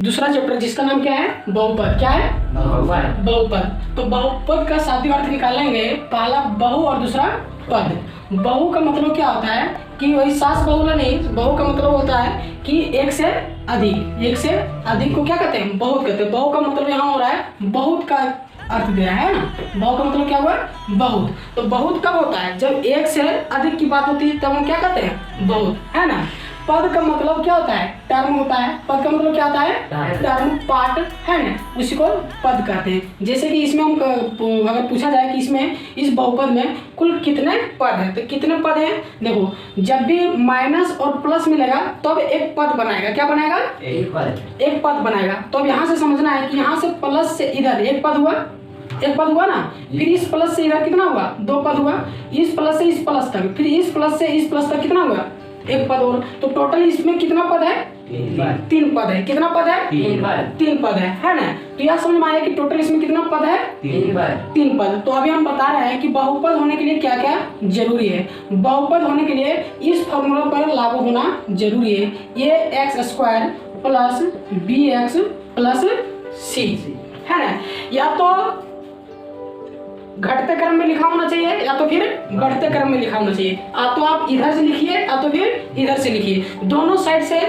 दूसरा चैप्टर जिसका नाम क्या है, बहुपद। क्या है, बहुपद। तो बहुपद का शाब्दिक अर्थ निकालेंगे, पहला बहु और दूसरा पद। बहु का मतलब क्या होता है कि वही सास बहुला नहीं, बहु का मतलब होता है कि एक से अधिक। एक से अधिक को क्या कहते हैं, बहुत कहते हैं। बहु का मतलब यहाँ हो रहा है बहुत का अर्थ दे रहा है ना। बहु का मतलब क्या हुआ, बहुत। तो बहुत कब होता है, जब एक से अधिक की बात होती है तब हम क्या कहते हैं, बहुत, है ना। पद का मतलब क्या होता है, टर्म होता है। पद का मतलब क्या होता है, टर्म, पार्ट, है ना, उसी को पद कहते हैं। जैसे कि इसमें हम अगर पूछा जाए कि इसमें इस बहुपद में कुल कितने पद हैं, तो कितने पद हैं, देखो जब भी माइनस और प्लस मिलेगा तब एक पद बनाएगा। क्या बनाएगा, एक पद बनाएगा। तो अब यहाँ से समझना है कि यहाँ से प्लस से इधर एक पद हुआ, एक पद हुआ ना, फिर इस प्लस से इधर कितना हुआ, दो पद हुआ, इस प्लस से इस प्लस तक, फिर इस प्लस से इस प्लस तक कितना हुआ, एक पद और। तो टोटल इसमें कितना पद है, तीन पद है। कितना पद है, तीन पद है ना। तो यह समझ में आया कि टोटल इसमें कितना पद है, तीन पद। तो अभी हम बता रहे हैं कि बहुपद होने के लिए क्या क्या जरूरी है। बहुपद होने के लिए इस फॉर्मूला पर लागू होना जरूरी है, ये x square plus b x plus c, है ना। या तो घटते क्रम में लिखा होना चाहिए या तो फिर बढ़ते क्रम में लिखा होना चाहिए। या तो आप इधर से लिखिए या तो फिर इधर से लिखिए, दोनों साइड से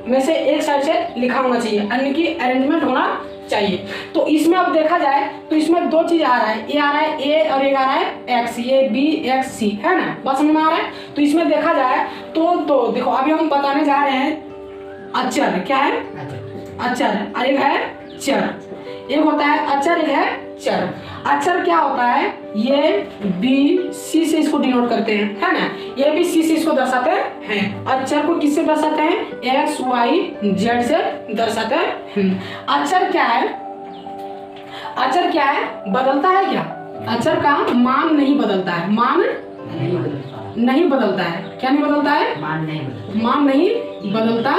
में से एक साइड से लिखा होना चाहिए, अन्य की अरेंजमेंट होना चाहिए। तो इसमें अब देखा जाए तो इसमें दो चीज आ रहा है, ये आ रहा है ए और एक आ रहा है एक्स, ये बी एक्स सी, है ना, बात समझ में आ रहा है। तो इसमें देखा जाए तो देखो अभी हम बताने जा रहे हैं अचर। क्या है, अचर, और एक है चर। एक होता है अचर, एक है चर। अचर क्या होता है, ये बी सी से इसको डिनोट करते हैं, है ना, ये भी सी से इसको दर्शाते हैं। अचर को किससे दर्शाते हैं, एक्स वाई जेड से दर्शाते हैं। अचर क्या है, अचर क्या है, बदलता है क्या, अचर का मान नहीं बदलता है, मान नहीं बदलता है। क्या नहीं बदलता है, मान नहीं बदलता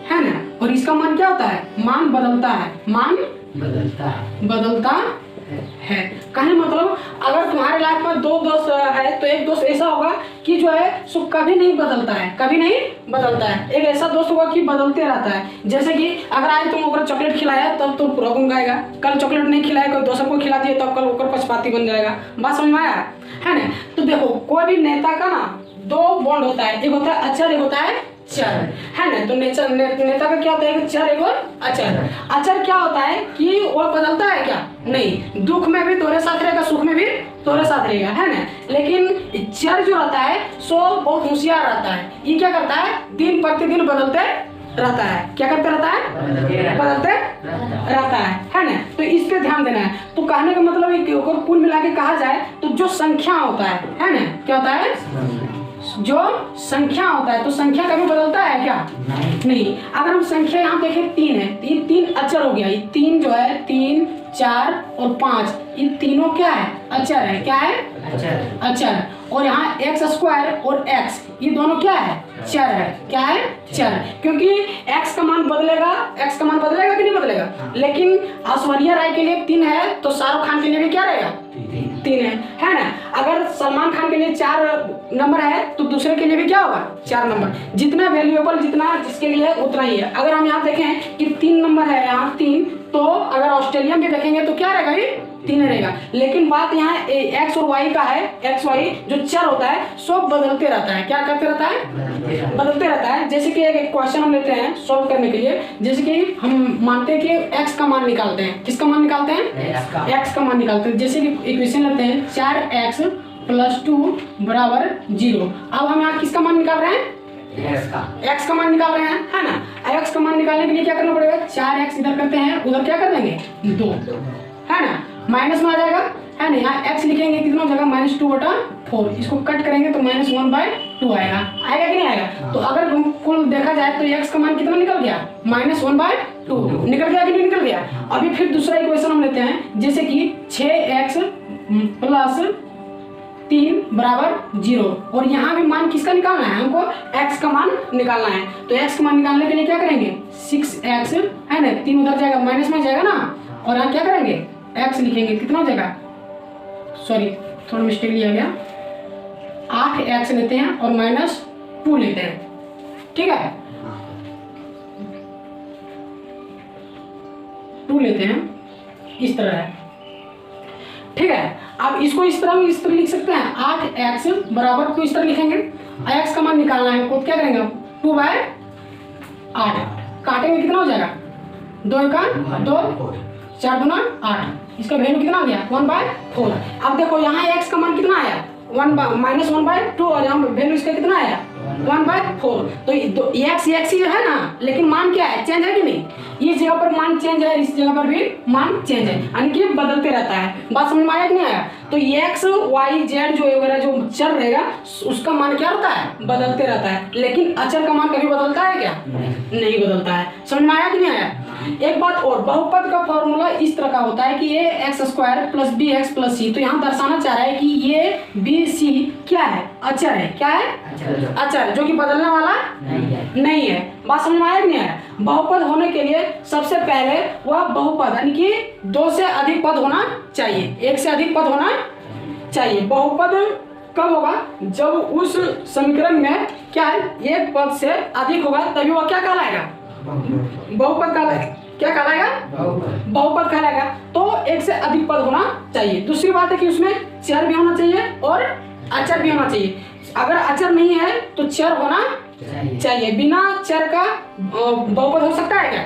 है ना। और इसका मान क्या होता है, मान बदलता है, मान बदलता है। कहने मतलब अगर तुम्हारे लाइफ में दो दोस्त है तो एक दोस्त ऐसा होगा कि जो है सो कभी नहीं बदलता है, कभी नहीं बदलता है। एक ऐसा दोस्त होगा कि बदलते रहता है। जैसे कि अगर आज तुम ओकर चॉकलेट खिलाया तब तो पूरा गुंगाएगा, कल चॉकलेट नहीं खिलाया कोई दूसरे को खिला दिए तब कल ओकर पक्षपाती बन जाएगा। बात समझ में आया, है ना। तो देखो कोई भी नेता का ना दो बॉन्ड होता है, एक होता है अचर, एक होता है चर, है ना। तो नेता का क्या होता है, चर एक और अचर। अचर क्या होता है कि वो बदलता है क्या, नहीं, दुख में भी तोरे साथ रहेगा, सुख में भी तोरे साथ रहेगा, है ना। लेकिन चर जो रहता है सो बहुत होशियार रहता है। ये क्या करता है, दिन प्रतिदिन बदलते रहता है। क्या करते रहता है, बदलते रहता है ना। तो इस पे ध्यान देना है। तो कहने का मतलब है कि कुल मिला के कहा जाए तो जो संख्या होता है ना, क्या होता है, जो संख्या होता है, तो संख्या कभी बदलता है क्या, नहीं। अगर हम संख्या यहाँ देखें तीन है, तो ये तीन अचर हो गया। ये तीन जो है, तीन, चार और पांच, ये तीनों क्या है, अचर है। क्या है, अचर। और यहाँ एक्स स्क्वायर और एक्स, ये दोनों क्या है, चर है। क्या है, चर। क्योंकि एक्स का मान बदलेगा, एक्स का मान बदलेगा कि नहीं बदलेगा। लेकिन ऐश्वर्या राय के लिए तीन है तो शाहरुख खान के लिए भी क्या रहेगा, तीन है ना। अगर सलमान खान के लिए 4 नंबर है तो दूसरे के लिए भी क्या होगा, 4 नंबर। जितना वैल्यूएबल जितना जिसके लिए उतना ही है। अगर हम यहाँ देखें कि 3 नंबर है, यहाँ 3, तो अगर ऑस्ट्रेलिया में देखेंगे तो क्या रहेगा, ये 3 रहेगा। लेकिन बात यहाँ एक्स और वाई का है, एक्स वाई जो चर होता है सब बदलते रहता है। क्या करते रहता है, बदलते रहता है। जैसे कि एक क्वेश्चन हम लेते हैं सॉल्व करने के लिए। जैसे कि हम मानते हैं कि एक्स का मान निकालते हैं, किसका मान निकालते हैं, एक्स का मान निकालते हैं। जैसे कि इक्वेशन लेते हैं 4x + 2 = 0। अब हम यहाँ किसका मान निकाल रहे हैं, एक्स का मान निकाल रहे हैं, है ना। एक्स का मान निकालने के लिए क्या करना पड़ेगा, 4x इधर करते हैं, उधर क्या कर देंगे 2, है ना, माइनस में आ जाएगा, है ना। यहाँ x लिखेंगे कितना हो जाएगा, -2/4। इसको कट करेंगे तो -1/2 आएगा, आएगा कि नहीं आएगा। तो अगर कुल देखा जाए तो x का मान कितना निकल गया, -1/2 निकल गया कि नहीं निकल गया। अभी फिर दूसरा इक्वेशन हम लेते हैं। जैसे कि 6x + 3 = 0। और यहाँ भी मान किसका निकालना है, हमको x का मान निकालना है। तो x का मान निकालने के लिए क्या करेंगे, 6x, है ना, 3 उधर जाएगा, माइनस में जाएगा ना, और यहाँ क्या करेंगे, x लिखेंगे, कितना हो जाएगा, सॉरी थोड़ा मिस्टेक लिया गया, 8x लेते हैं और -2 लेते हैं, ठीक है। 2 लेते हैं, इस तरह है, ठीक है। अब इसको इस तरह लिख सकते हैं, 8x बराबर 2, इस तरह लिखेंगे। x का मान निकालना है, तो क्या करेंगे, 2/8 काटेंगे, कितना हो जाएगा, 2 का 2, 4 दूना 8, इसका वैल्यू कितना आ गया, 1/4। अब देखो यहाँ x का मान कितना आया, -1/2, और यहाँ वैल्यू इसका कितना आया, 1/4। तो x ही है ना, लेकिन मान क्या है, चेंज है कि नहीं, इस जगह पर मान चेंज है, इस जगह पर भी मान चेंज है, यानी कि बदलते रहता है। बात समझ में आया कि नहीं आया। तो x y z जो वगैरह जो चर रहेगा उसका मान क्या होता है, बदलते रहता है, लेकिन अचर का मान कभी बदलता है क्या, नहीं बदलता है। समझ में आया कि नहीं आया। एक बात और, बहुपद का फॉर्मूला इस तरह का होता है कि ये x² + bx + c, तो यहाँ दर्शाना चाह रहा है कि ये b c क्या है, अचर है, क्या है, अचर, जो कि बदलने वाला नहीं है। बात समझ में आया कि नहीं आया। बहुपद होने के लिए सबसे पहले वह बहुपद यानी कि 2 से अधिक पद होना चाहिए, 1 से अधिक पद होना चाहिए। बहुपद कब होगा, जब उस समीकरण में क्या है, 1 पद से अधिक होगा, तभी वह क्या कहलाएगा, बहुपद कहलाएगा। क्या कहलाएगा, बहुपद कहलाएगा। तो 1 से अधिक पद होना चाहिए। दूसरी बात है कि उसमें चर भी होना चाहिए और अचर भी होना चाहिए। अगर अचर नहीं है तो चर होना चाहिए। बिना चर का बहुपद हो सकता है क्या,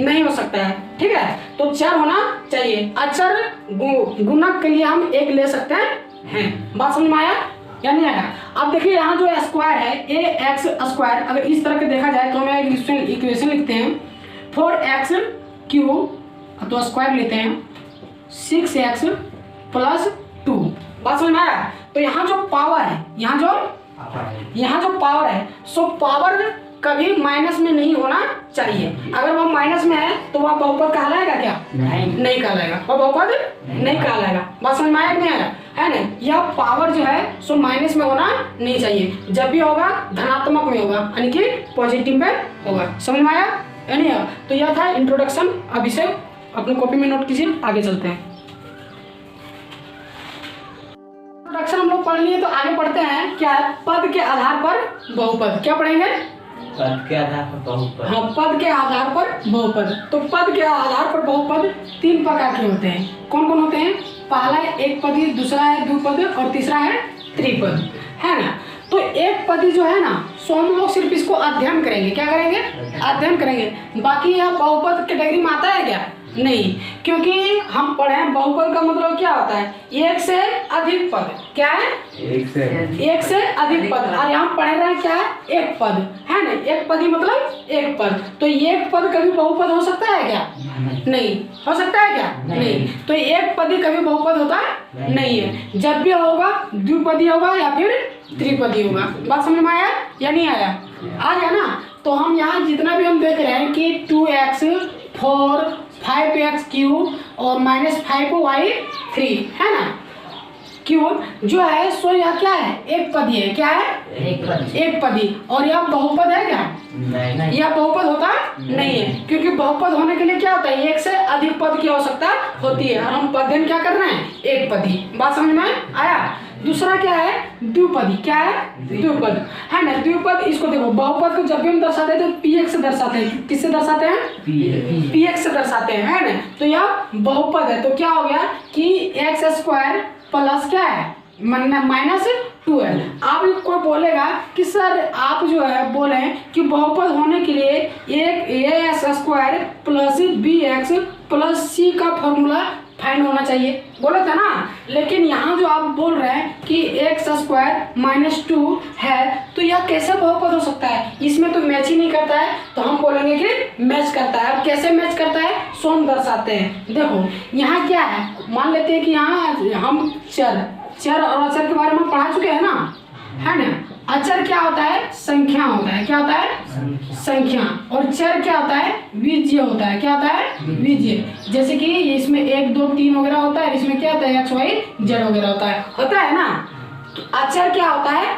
नहीं हो सकता है, ठीक है। तो चर होना चाहिए। अचर गुणक के लिए हम 1 ले सकते हैं। बात समझ में आया या नहीं आया। अब देखिए यहाँ जो स्क्वायर है, ax², अगर इस तरह के देखा जाए तो हम इक्वेशन लिखते हैं 4x³ तो स्क्वायर लेते हैं 6x + 2। बात समझ में आया। तो यहाँ जो पावर है, यहाँ जो पावर है, सो पावर कभी माइनस में नहीं होना चाहिए। अगर वह माइनस में है तो वह बहुपद कहलाएगा क्या, नहीं कहलाएगा, वह बहुपद नहीं कहलाएगा। बात समझ में आया कि नहीं आया, है ना। यह पावर जो है सो माइनस में होना नहीं चाहिए, जब भी होगा धनात्मक में होगा, यानी कि पॉजिटिव में होगा। समझ में आया या नहीं आया। तो यह था इंट्रोडक्शन। अब इसे अपने कॉपी में नोट कीजिए, आगे चलते हैं। इंट्रोडक्शन हम लोग पढ़ लिए, तो आगे पढ़ते हैं क्या है, पद के आधार पर बहुपद। क्या पढ़ेंगे, पद के आधार पर बहुपद। हाँ, पद के आधार पर बहुपद। तो पद के आधार पर बहुपद 3 प्रकार के होते हैं। कौन कौन होते हैं, पहला है एक पदी, दूसरा है द्विपद और तीसरा है त्रिपद, है ना। तो एक पदी जो है ना, सो हम लोग सिर्फ इसको अध्ययन करेंगे। क्या करेंगे, अध्ययन करेंगे। बाकी यह बहुपद कैटेगरी में आता है क्या, नहीं, क्योंकि हम पढ़े हैं बहुपद का मतलब क्या होता है, 1 से अधिक पद। क्या है, 1 से अधिक पद। और यहाँ पढ़ रहे हैं क्या है, एक पद, है ना। एक पदी मतलब एक पद। तो एक पद कभी बहुपद हो सकता है क्या, नहीं हो सकता है क्या, नहीं। तो एक पदी कभी बहुपद होता नहीं है। जब भी होगा द्विपदी होगा या फिर त्रिपदी होगा। बात समझ में आया या नहीं आया, आ गया ना। तो हम यहाँ जितना भी हम देख रहे हैं कि 2x 4 5x³ और -5y3 है ना, क्यूब जो है सो यह क्या है, एक पदी है। क्या है, एक पदी। और यह बहुपद है क्या, नहीं, यह बहुपद होता नहीं है, क्योंकि बहुपद होने के लिए क्या होता है, 1 से अधिक पद की आवश्यकता होती है। और हम पदन क्या कर रहे हैं, एक पदी। बात समझ में आया। दूसरा क्या है, द्विपदी। क्या है, द्विपद, है ना। द्विपद, इसको देखो, बहुपद को जब भी हम दर्शाते हैं तो px से दर्शाते हैं। किससे दर्शाते हैं, px से दर्शाते हैं, है ना। तो यह बहुपद है। तो क्या हो गया कि x² प्लस क्या है, -2l। आप कोई बोलेगा कि सर आप जो है बोले कि बहुपद होने के लिए एक ax² + bx + c का फॉर्मूला फाइंड होना चाहिए, बोले थे ना। लेकिन यहाँ जो आप बोल रहे हैं कि x² - 2 है, तो यह कैसे बहुपद हो सकता है, इसमें तो मैच ही नहीं करता है। तो हम बोलेंगे कि मैच करता है। अब कैसे मैच करता है, सो हम दर्शाते हैं। देखो यहाँ क्या है, मान लेते हैं कि यहाँ हम चर और अचर के बारे में पढ़ा चुके हैं ना, है ना। अचर क्या होता है, संख्या होता है। क्या होता है, संख्या। और चर क्या होता है, बीजीय होता है। क्या होता है, बीजीय। जैसे कि इसमें 1 2 3 वगैरह होता है, इसमें क्या होता है, x y z वगैरह होता है ना। तो अचर क्या होता है,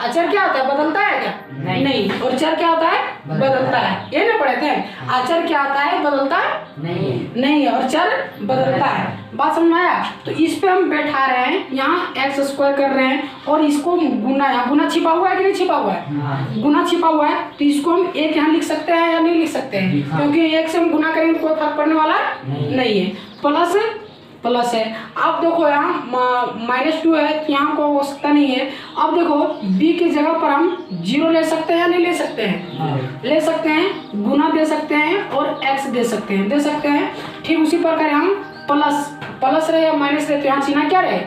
अचर क्या होता है, बदलता है क्या? नहीं। और चर क्या होता है, बदलता है। ये ना पढ़े थे, अचर क्या होता है, बदलता नहीं है, और चर बदलता है। बात समझ में आया? तो इस पे हम बैठा रहे हैं, यहाँ एक्स स्क्वायर कर रहे हैं और इसको गुना, गुना छिपा हुआ है कि नहीं छिपा हुआ है? गुना छिपा हुआ है, तो इसको हम एक यहाँ लिख सकते हैं या नहीं लिख सकते हैं? क्योंकि एक से हम गुना करेंगे तो कोई फर्क पड़ने वाला नहीं है। प्लस प्लस है। अब देखो यहाँ -2 है, तो यहाँ कोई आवश्यकता नहीं है। अब देखो b की जगह पर हम 0 ले सकते हैं या नहीं ले सकते हैं? ले सकते हैं, गुना दे सकते हैं और x दे सकते हैं, ठीक उसी प्रकार हम प्लस रहे या माइनस रहे, तो यहाँ चिन्ह क्या रहे,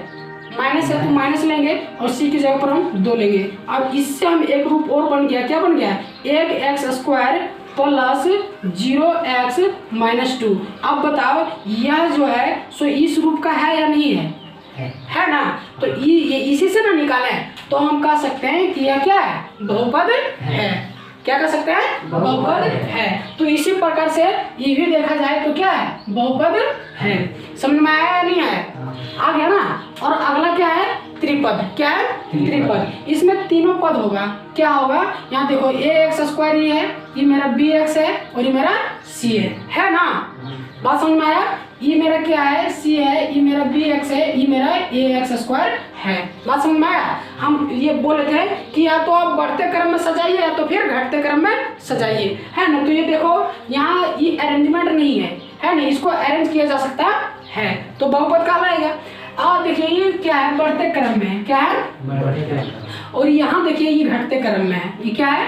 माइनस है, तो माइनस लेंगे और c की जगह पर हम 2 लेंगे। अब इससे हम एक रूप और बन गया, क्या बन गया, 1x² प्लस 0x -2। अब बताओ यह जो है सो इस रूप का है या नहीं है ना? तो ये इसी से ना निकाले, तो हम कह सकते हैं कि यह क्या है, बहुपद है। क्या कह सकते हैं, बहुपद है। तो इसी प्रकार से ये भी देखा जाए तो क्या है, बहुपद है। समझ में आया या नहीं आया? आ गया ना? और अगला क्या है, त्रिपद। क्या है, त्रिपद। इसमें तीनों पद होगा। क्या होगा, यहाँ देखो ax² ये मेरा bx है और ये मेरा c है ना? बात समझ में आया? ये मेरा क्या है, c है, ये मेरा bx है, ये मेरा ax² है। बात समझ में आया? हम ये बोले थे कि या तो आप बढ़ते क्रम में सजाइए या तो फिर घटते क्रम में सजाइए, है ना? तो ये देखो यहाँ ये अरेंजमेंट नहीं है ना? इसको अरेंज किया जा सकता है, तो बहुपद कहलाएगा। और देखिए ये क्या है, बढ़ते क्रम में है। क्या है, और यहाँ देखिए ये घटते क्रम में है। ये क्या है,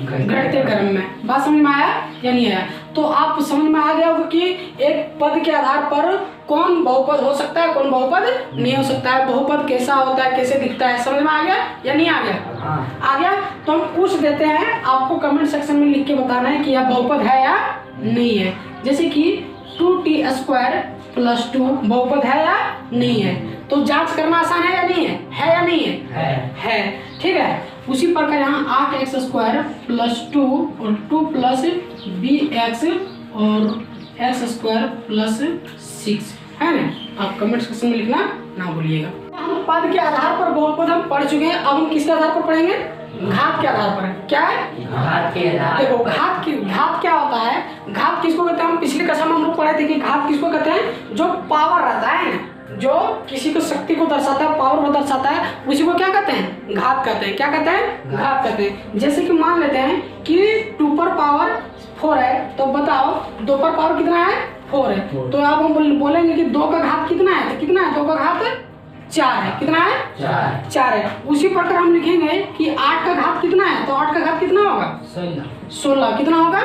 घटते क्रम में। बात समझ में आया या नहीं आया? तो आप समझ में आ गया होगा कि एक पद के आधार पर कौन बहुपद हो सकता है, कौन बहुपद नहीं हो सकता है, बहुपद कैसा होता है, कैसे दिखता है। समझ में आ गया या नहीं आ गया? आ गया। तो हम पूछ देते हैं, आपको कमेंट सेक्शन में लिख के बताना है कि यह बहुपद है या नहीं है। जैसे कि 2t² + 2 बहुपद है या नहीं है? तो जांच करना आसान है या नहीं है या नहीं है? ठीक है। उसी प्रकार यहाँ 8x² + 2 और 2 + bx और x² + 6 है ना? आप कमेंट सेक्शन में लिखना ना भूलिएगा। हम पद के आधार पर बहुपद हम पढ़ चुके हैं। अब हम किसके आधार पर पढ़ेंगे, घात के आधार पर। क्या है, घात के आधार। देखो घात क्या होता है, घात किसको कहते हैं? हम पिछले कक्षा में हम लोग पढ़े थे कि घात किसको कहते हैं, जो पावर रहता है, जो किसी को शक्ति को दर्शाता है, पावर को दर्शाता है, उसी को क्या कहते हैं, घात कहते हैं। क्या कहते हैं, घात कहते हैं। जैसे कि मान लेते हैं कि 2 पर पावर 4 है, तो बताओ 2 पर पावर कितना है, 4 है। तो अब हम बोलेंगे कि 2 का घात कितना है, तो कितना है, 2 का घात 4 है। कितना है, 4 है। उसी प्रकार हम लिखेंगे कि 8 का घात कितना है, तो 8 का घात कितना होगा, 16। कितना होगा,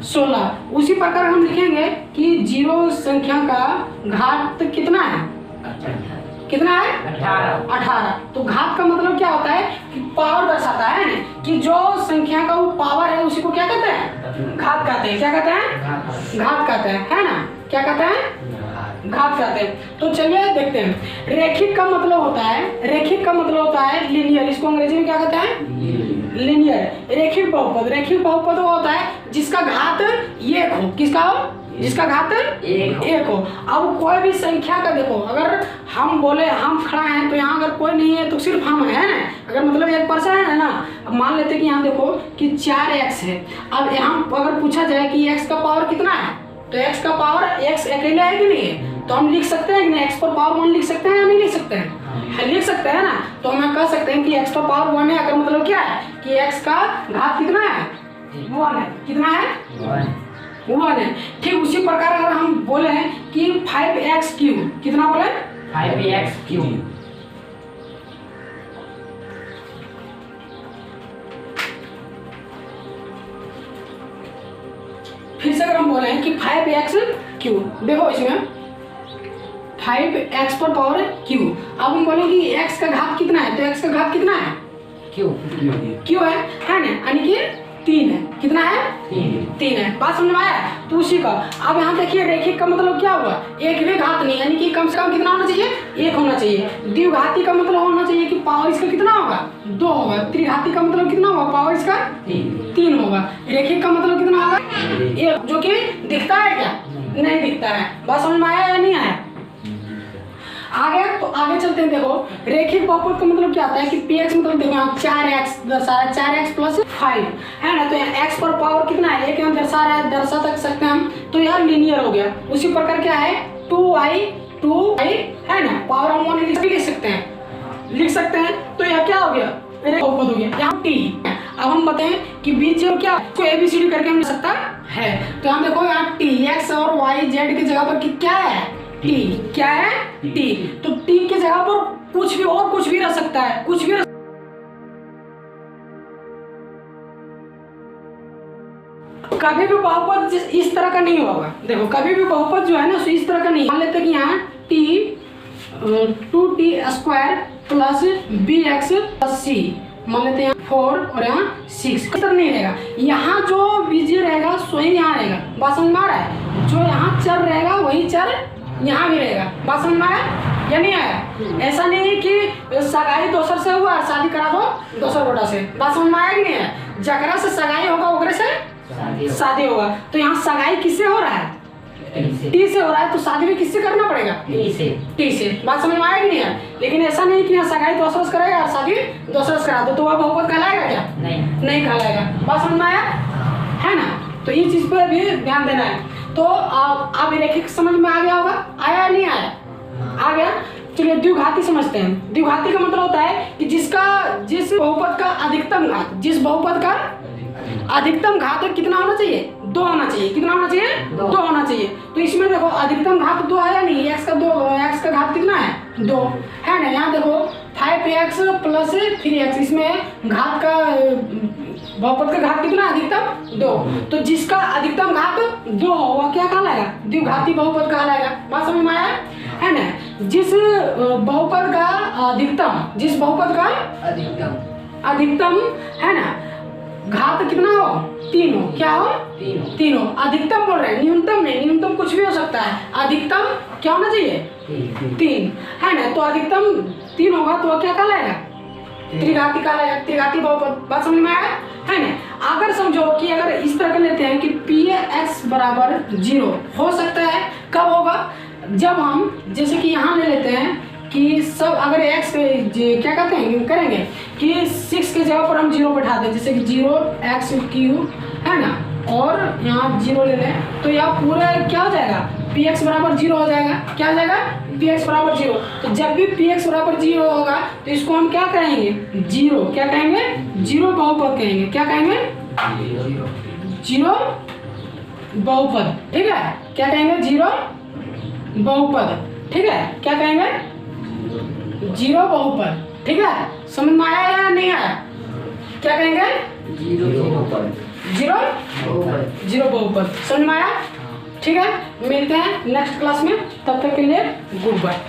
16। उसी प्रकार हम लिखेंगे कि 0 संख्या का घात कितना है, कितना है, 18। तो घात का मतलब क्या होता है कि पावर दर्शाता है ना, कि जो संख्या का वो पावर है उसी को क्या कहते हैं, घात कहते हैं। क्या कहते हैं, घात कहते हैं, है ना? क्या कहते हैं, घात कहते हैं। तो चलिए देखते हैं। रेखिक का मतलब होता है लीनियर। इसको अंग्रेजी में क्या कहते हैं, लीनियर। रेखिक बहुपद वो होता है जिसका घात 1 हो। किसका हो, जिसका घात 1 हो। अब कोई भी संख्या का देखो, अगर हम बोले हम खड़ा हैं तो यहाँ अगर कोई नहीं है तो सिर्फ हम है ना, अगर मतलब एक पर्सन है ना। अब मान लेते हैं कि यहाँ देखो कि 4x है। अब यहाँ अगर पूछा जाए कि x का पावर कितना है, तो x का पावर x अकेले है कि नहीं है, तो हम लिख सकते हैं कि नहीं, x पर पावर 1 लिख सकते हैं या नहीं लिख सकते हैं, लिख सकते हैं ना। तो हम कह सकते हैं कि x पर पावर 1 है। अगर मतलब क्या है कि x का घात कितना है, 1 है। कितना है, 1 है। ठीक उसी प्रकार अगर हम बोले कि 5x3, कितना बोले, 5x3। फिर से अगर हम बोले कि 5x3, देखो इसमें 5x पर पावर q। अब हम बोले कि x का घात कितना है, तो x का घात कितना है, q है ना, यानी कि 3 है। कितना है, 3 है। बात समझ में आया? तो उसी का अब यहाँ देखिए रेखिक का मतलब क्या हुआ, एक भी घात नहीं, यानी कि कम से कम कितना होना चाहिए, 1 होना चाहिए। द्विघाती का मतलब होना चाहिए कि पावर इसका कितना होगा, 2 होगा। त्रिघाती का मतलब कितना होगा, पावर इसका 3 होगा। रेखिक का मतलब कितना होगा, 1, जो कि दिखता है क्या, नहीं दिखता है। बात समझ में आया या नहीं आया? आ गया। तो आगे चलते हैं। देखो रेखिक बहुपद का मतलब क्या होता है कि px मतलब देखो यहाँ 4x दर्शा रहा है, 4x प्लस 5 है ना। तो यहाँ x पर पावर कितना है, एक यहाँ दर्शा रहा है, दर्शा तक सकते हैं हम, तो यहाँ लीनियर हो गया। उसी प्रकार क्या है 2i है ना, पावर हम 1 लिख सकते हैं। तो यह क्या हो गया, बहुपद हो गया। यहाँ t। अब हम बताएं कि बीच जो क्या तो ABCD करके हम लिख सकता है। तो यहाँ देखो यहाँ t x और y z की जगह पर क्या है t, क्या है t। तो t की जगह पर कुछ भी और कुछ भी रह सकता है, कुछ भी कभी भी बहुपद इस तरह का नहीं होगा। देखो कभी भी बहुपद जो है ना इस तरह का नहीं। मान लेते हैं कि यहाँ t 2t square plus bx plus c, मान लेते हैं 4 और यहाँ 6 इस तरह नहीं रहेगा। यहाँ जो बीजीय रहेगा सो ही यहाँ रहेगा। बात समझ में आ रहा है, जो यहाँ चर रहेगा वही चर यहाँ भी रहेगा। बात समझ में आया या नहीं आया। ऐसा नहीं है कि सगाई दोसर से हुआ शादी करा दो दोसर गोटा से। बात समझ में आया कि नहीं है। जकरा से सगाई होगा ओकरे से शादी होगा। तो यहाँ सगाई किससे हो रहा है, टी से हो रहा है। तो शादी भी किससे करना पड़ेगा, टी से। बात समझ में आया कि नहीं है। लेकिन ऐसा नहीं कि यहाँ सगाई दोसर से कराएगा और शादी दोसर से करा दो तो वह बहुपद कहलाएगा क्या, नहीं कहलाएगा। बात समझ में आया है ना। तो ये चीज पर भी ध्यान देना है। तो आप रेखिक समझ में आ गया होगा, आया नहीं आया, आ गया। चलिए द्विघाती समझते हैं। द्विघाती का मतलब होता है कि जिस बहुपद का अधिकतम घात, जिस बहुपद का अधिकतम घात कितना होना चाहिए, 2 होना चाहिए। कितना होना चाहिए, 2 होना चाहिए। तो इसमें देखो अधिकतम घात 2 है या नहीं, x का घात कितना है 2 है ना। यहाँ देखो 5x प्लस 3x, इसमें घात का बहुपद का घात कितना है, अधिकतम 2। तो जिसका अधिकतम घात 2 हो वह क्या कहलाएगा, द्विघाती बहुपद कहलाएगा। बात समझ में आया है ना। जिस बहुपद का अधिकतम है ना घात कितना हो, 3 हो। क्या हो, 3 हो। अधिकतम बोल रहे हैं, न्यूनतम नहीं। न्यूनतम कुछ भी हो सकता है, अधिकतम क्या होना चाहिए 3 है ना। तो अधिकतम 3 होगा तो वह क्या कहलाएगा, त्रिघाती कहलाएगा, त्रिघाती बहुपद। बात समझ में आया है ना। अगर समझो कि अगर इस तरह का लेते हैं कि px बराबर 0 हो सकता है, कब होगा, जब हम जैसे कि यहाँ ले लेते हैं कि सब अगर x क्या कहते हैं करेंगे कि 6 के जगह पर हम 0 बैठा दें, जैसे कि 0x³ है ना, और यहाँ 0 ले लें तो यहाँ पूरा क्या हो जाएगा, px बराबर 0 हो जाएगा। क्या हो जाएगा, px बराबर 0। तो जब भी px बराबर 0 होगा तो इसको हम क्या कहेंगे, 0 क्या कहेंगे, 0 बहुपद कहेंगे। क्या कहेंगे, 0 बहुपद। ठीक है, क्या कहेंगे, 0 बहुपद। ठीक है, क्या कहेंगे, 0 बहुपद। ठीक है, समझ में आया या नहीं आया। क्या कहेंगे, 0 बहुपद। समझ में आया। ठीक है, मिलते हैं नेक्स्ट क्लास में, तब तक के लिए गुड बाय।